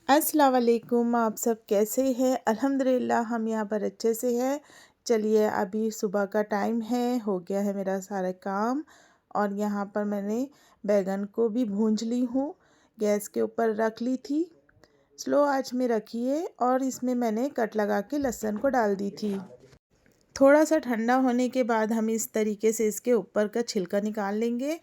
अस्सलाम वालेकुम। आप सब कैसे हैं? अल्हम्दुलिल्लाह हम यहाँ पर अच्छे से हैं। चलिए अभी सुबह का टाइम है, हो गया है मेरा सारा काम और यहाँ पर मैंने बैंगन को भी भूंज ली हूँ। गैस के ऊपर रख ली थी, स्लो आंच में रखी है और इसमें मैंने कट लगा के लहसुन को डाल दी थी। थोड़ा सा ठंडा होने के बाद हम इस तरीके से इसके ऊपर का छिलका निकाल लेंगे।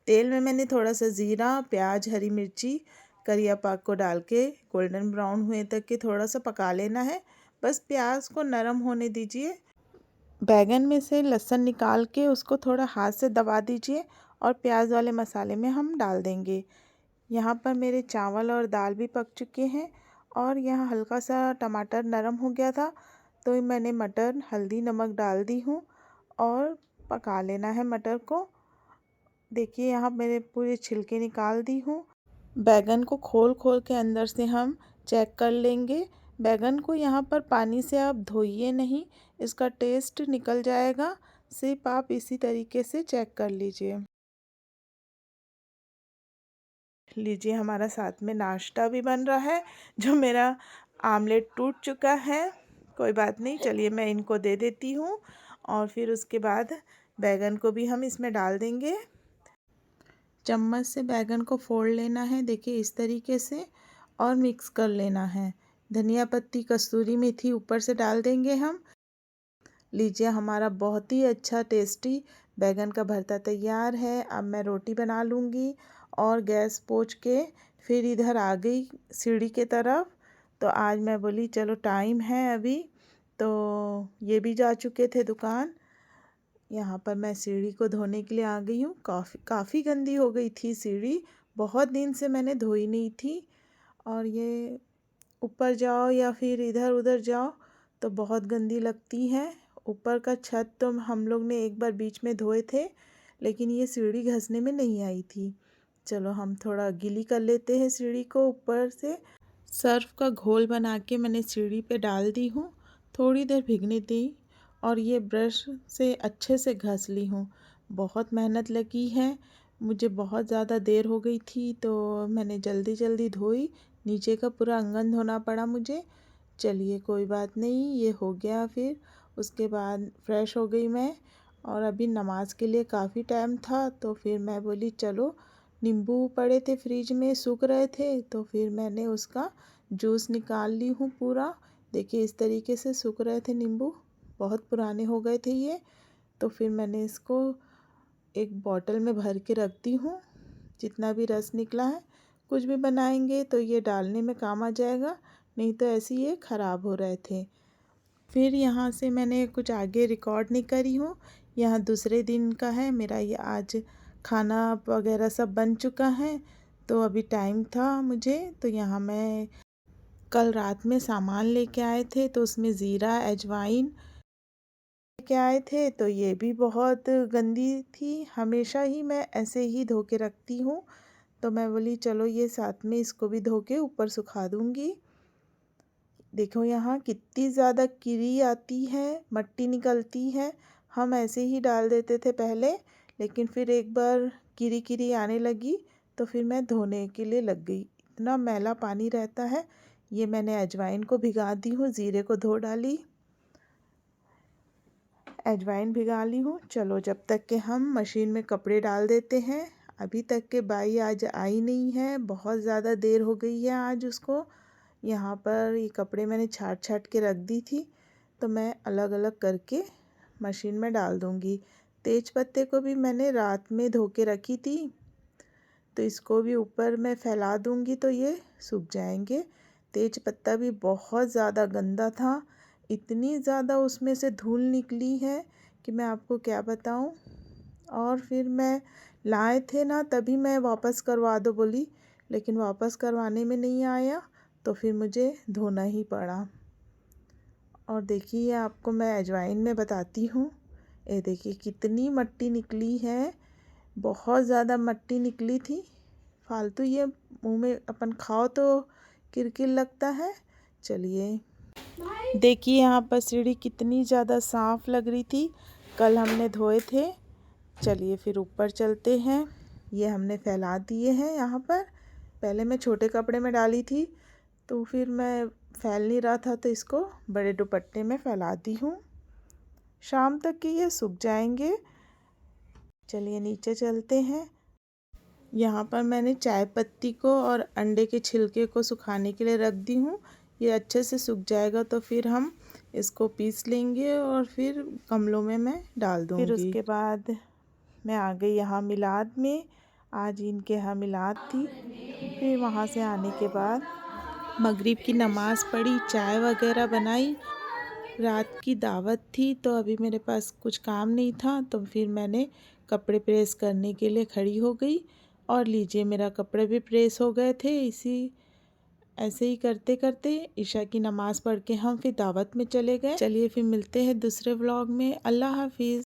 तेल में मैंने थोड़ा सा ज़ीरा, प्याज, हरी मिर्ची, करिया पाक को डाल के गोल्डन ब्राउन हुए तक के थोड़ा सा पका लेना है। बस प्याज को नरम होने दीजिए। बैंगन में से लहसुन निकाल के उसको थोड़ा हाथ से दबा दीजिए और प्याज वाले मसाले में हम डाल देंगे। यहाँ पर मेरे चावल और दाल भी पक चुके हैं और यहाँ हल्का सा टमाटर नरम हो गया था तो मैंने मटर, हल्दी, नमक डाल दी हूँ और पका लेना है मटर को। देखिए यहाँ मैंने पूरे छिलके निकाल दी हूँ। बैंगन को खोल खोल के अंदर से हम चेक कर लेंगे। बैंगन को यहाँ पर पानी से आप धोइए नहीं, इसका टेस्ट निकल जाएगा। सिर्फ आप इसी तरीके से चेक कर लीजिए। हमारा साथ में नाश्ता भी बन रहा है। जो मेरा आमलेट टूट चुका है, कोई बात नहीं, चलिए मैं इनको दे देती हूँ और फिर उसके बाद बैंगन को भी हम इसमें डाल देंगे। चम्मच से बैंगन को फोड़ लेना है, देखिए इस तरीके से, और मिक्स कर लेना है। धनिया पत्ती, कसूरी मेथी ऊपर से डाल देंगे हम। हमारा बहुत ही अच्छा टेस्टी बैंगन का भरता तैयार है। अब मैं रोटी बना लूँगी और गैस पोंछ के फिर इधर आ गई सीढ़ी के तरफ। तो आज मैं बोली चलो टाइम है अभी, तो ये भी जा चुके थे दुकान। यहाँ पर मैं सीढ़ी को धोने के लिए आ गई हूँ। काफ़ी गंदी हो गई थी सीढ़ी, बहुत दिन से मैंने धोई नहीं थी। और ये ऊपर जाओ या फिर इधर उधर जाओ तो बहुत गंदी लगती है। ऊपर का छत तो हम लोग ने एक बार बीच में धोए थे, लेकिन ये सीढ़ी घसने में नहीं आई थी। चलो हम थोड़ा गीली कर लेते हैं सीढ़ी को ऊपर से। सर्फ का घोल बना के मैंने सीढ़ी पे डाल दी हूँ, थोड़ी देर भीगने दी और ये ब्रश से अच्छे से घस ली हूँ। बहुत मेहनत लगी है, मुझे बहुत ज़्यादा देर हो गई थी तो मैंने जल्दी जल्दी धोई। नीचे का पूरा आंगन धोना पड़ा मुझे। चलिए कोई बात नहीं, ये हो गया। फिर उसके बाद फ्रेश हो गई मैं और अभी नमाज के लिए काफ़ी टाइम था तो फिर मैं बोली चलो, नींबू पड़े थे फ्रिज में, सूख रहे थे तो फिर मैंने उसका जूस निकाल ली हूँ पूरा। देखिए इस तरीके से सूख रहे थे नींबू, बहुत पुराने हो गए थे ये। तो फिर मैंने इसको एक बॉटल में भर के रख दी हूँ। जितना भी रस निकला है, कुछ भी बनाएंगे तो ये डालने में काम आ जाएगा, नहीं तो ऐसे ही ये ख़राब हो रहे थे। फिर यहाँ से मैंने कुछ आगे रिकॉर्ड नहीं करी हूँ। यहाँ दूसरे दिन का है मेरा, ये आज खाना वगैरह सब बन चुका है। तो अभी टाइम था मुझे, तो यहाँ मैं कल रात में सामान लेके आए थे तो उसमें ज़ीरा, अजवाइन लेके आए थे तो ये भी बहुत गंदी थी। हमेशा ही मैं ऐसे ही धो के रखती हूँ, तो मैं बोली चलो ये साथ में इसको भी धो के ऊपर सुखा दूँगी। देखो यहाँ कितनी ज़्यादा कीड़ी आती है, मट्टी निकलती है। हम ऐसे ही डाल देते थे पहले, लेकिन फिर एक बार कीड़ी कीड़ी आने लगी तो फिर मैं धोने के लिए लग गई। इतना मैला पानी रहता है। ये मैंने अजवाइन को भिगा दी हूँ, ज़ीरे को धो डाली, अजवाइन भिगा ली हूँ। चलो जब तक के हम मशीन में कपड़े डाल देते हैं। अभी तक के बाई आज आई नहीं है, बहुत ज़्यादा देर हो गई है आज उसको। यहाँ पर ये कपड़े मैंने छाट छाट के रख दी थी, तो मैं अलग अलग करके मशीन में डाल दूँगी। तेज पत्ते को भी मैंने रात में धो के रखी थी, तो इसको भी ऊपर मैं फैला दूँगी तो ये सूख जाएंगे। तेज पत्ता भी बहुत ज़्यादा गंदा था, इतनी ज़्यादा उसमें से धूल निकली है कि मैं आपको क्या बताऊं। और फिर मैं लाए थे ना, तभी मैं वापस करवा दो बोली, लेकिन वापस करवाने में नहीं आया तो फिर मुझे धोना ही पड़ा। और देखिए आपको मैं अजवाइन में बताती हूँ, ये देखिए कितनी मिट्टी निकली है, बहुत ज़्यादा मिट्टी निकली थी। फालतू ये मुंह में अपन खाओ तो किरकिर लगता है। चलिए देखिए यहाँ पर सीढ़ी कितनी ज़्यादा साफ़ लग रही थी, कल हमने धोए थे। चलिए फिर ऊपर चलते हैं। ये हमने फैला दिए हैं यहाँ पर। पहले मैं छोटे कपड़े में डाली थी तो फिर मैं फैल नहीं रहा था तो इसको बड़े दुपट्टे में फैलाती हूँ। शाम तक के ये सूख जाएंगे। चलिए नीचे चलते हैं। यहाँ पर मैंने चाय पत्ती को और अंडे के छिलके को सुखाने के लिए रख दी हूँ। ये अच्छे से सूख जाएगा तो फिर हम इसको पीस लेंगे और फिर गमलों में मैं डाल दूँगी। फिर उसके बाद मैं आ गई यहाँ मिलाद में। आज इनके यहाँ मिलाद थी। फिर वहाँ से आने के बाद मगरिब की नमाज़ पढ़ी, चाय वगैरह बनाई। रात की दावत थी तो अभी मेरे पास कुछ काम नहीं था तो फिर मैंने कपड़े प्रेस करने के लिए खड़ी हो गई। और लीजिए मेरा कपड़े भी प्रेस हो गए थे। ऐसे ही करते करते ईशा की नमाज़ पढ़ के हम फिर दावत में चले गए। चलिए फिर मिलते हैं दूसरे व्लॉग में। अल्लाह हाफिज़।